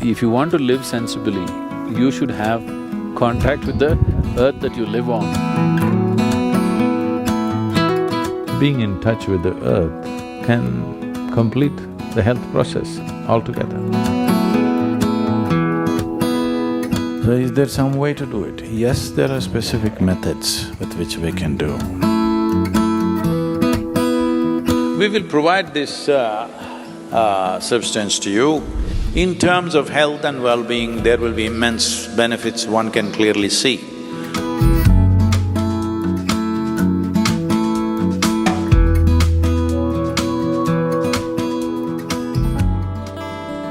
If you want to live sensibly, you should have contact with the earth that you live on. Being in touch with the earth can complete the health process altogether. So is there some way to do it? Yes, there are specific methods with which we can do. We will provide this substance to you. In terms of health and well-being, there will be immense benefits one can clearly see.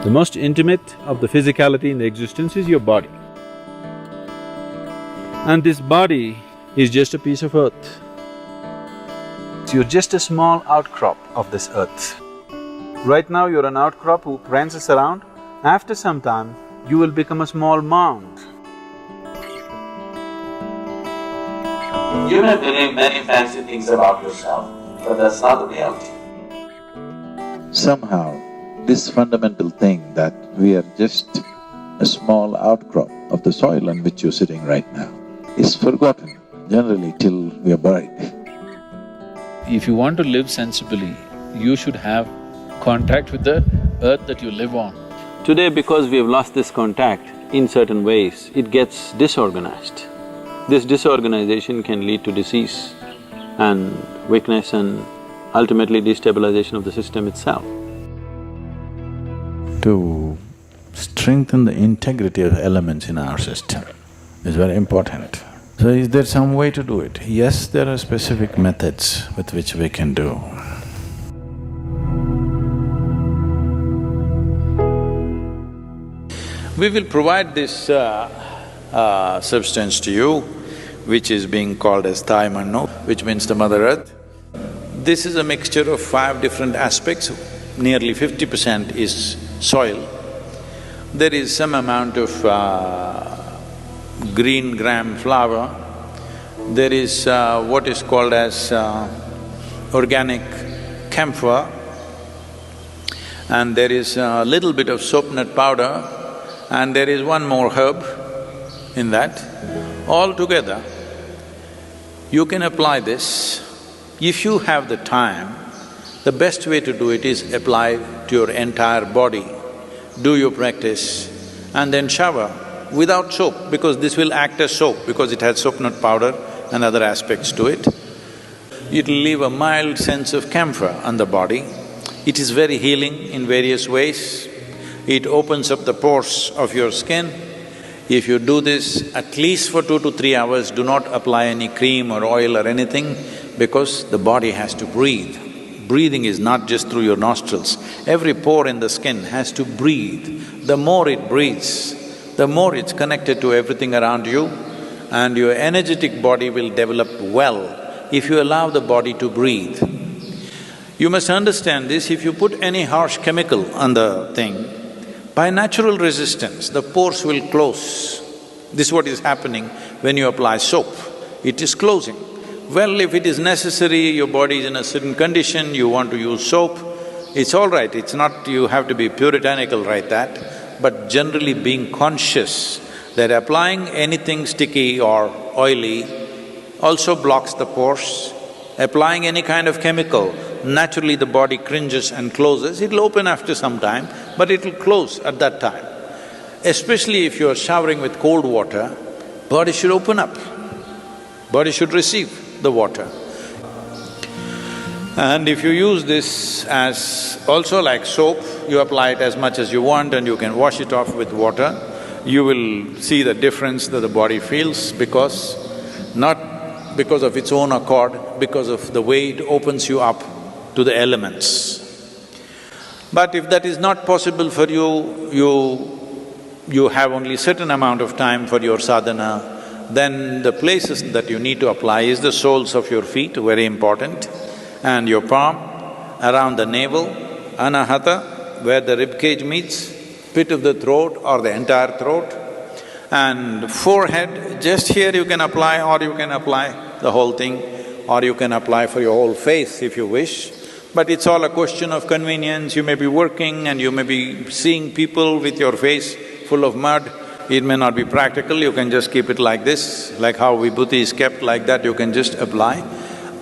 The most intimate of the physicality in the existence is your body. And this body is just a piece of earth. You're just a small outcrop of this earth. Right now you're an outcrop who prances around. After some time, you will become a small mound. You may believe many fancy things about yourself, but that's not the reality. Somehow, this fundamental thing that we are just a small outcrop of the soil on which you're sitting right now is forgotten, generally till we are buried. If you want to live sensibly, you should have contact with the earth that you live on. Today, because we have lost this contact, in certain ways, it gets disorganized. This disorganization can lead to disease and weakness and ultimately destabilization of the system itself. To strengthen the integrity of elements in our system is very important. So is there some way to do it? Yes, there are specific methods with which we can do. We will provide this substance to you, which is being called as Thai Mannu, which means the Mother Earth. This is a mixture of 5 different aspects. Nearly 50% is soil. There is some amount of green gram flour. There is what is called as organic camphor, and there is a little bit of soap nut powder, and there is one more herb in that. All together, you can apply this. If you have the time, the best way to do it is apply to your entire body. Do your practice and then shower without soap, because this will act as soap because it has soap nut powder and other aspects to it. It'll leave a mild sense of camphor on the body. It is very healing in various ways. It opens up the pores of your skin. If you do this at least for 2 to 3 hours, do not apply any cream or oil or anything, because the body has to breathe. Breathing is not just through your nostrils. Every pore in the skin has to breathe. The more it breathes, the more it's connected to everything around you, and your energetic body will develop well if you allow the body to breathe. You must understand this, if you put any harsh chemical on the thing, by natural resistance, the pores will close. This is what is happening when you apply soap. It is closing. Well, if it is necessary, your body is in a certain condition, you want to use soap, it's all right, it's not… you have to be puritanical like that, but generally being conscious that applying anything sticky or oily also blocks the pores. Applying any kind of chemical, naturally the body cringes and closes. It'll open after some time, but it'll close at that time. Especially if you're showering with cold water, body should open up, body should receive the water. And if you use this as also like soap, you apply it as much as you want and you can wash it off with water, you will see the difference that the body feels, because… not because of its own accord, because of the way it opens you up to the elements. But if that is not possible for you, you have only certain amount of time for your sadhana, then the places that you need to apply is the soles of your feet, very important, and your palm, around the navel, anahata, where the rib cage meets, pit of the throat or the entire throat, and forehead, just here you can apply, or you can apply the whole thing, or you can apply for your whole face if you wish. But it's all a question of convenience. You may be working and you may be seeing people with your face full of mud, it may not be practical, you can just keep it like this, like how vibhuti is kept like that, you can just apply.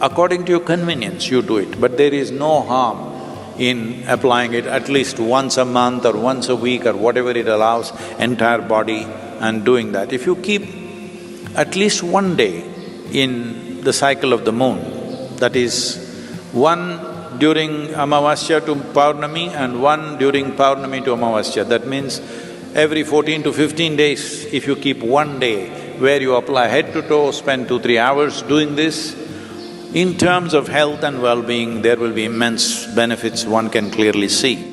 According to your convenience, you do it, but there is no harm in applying it at least once a month or once a week or whatever it allows, entire body, and doing that. If you keep at least one day in the cycle of the moon, that is, one during Amavasya to Paurnami and one during Paurnami to Amavasya, that means every 14 to 15 days, if you keep one day where you apply head to toe, spend 2-3 hours doing this, in terms of health and well-being, there will be immense benefits one can clearly see.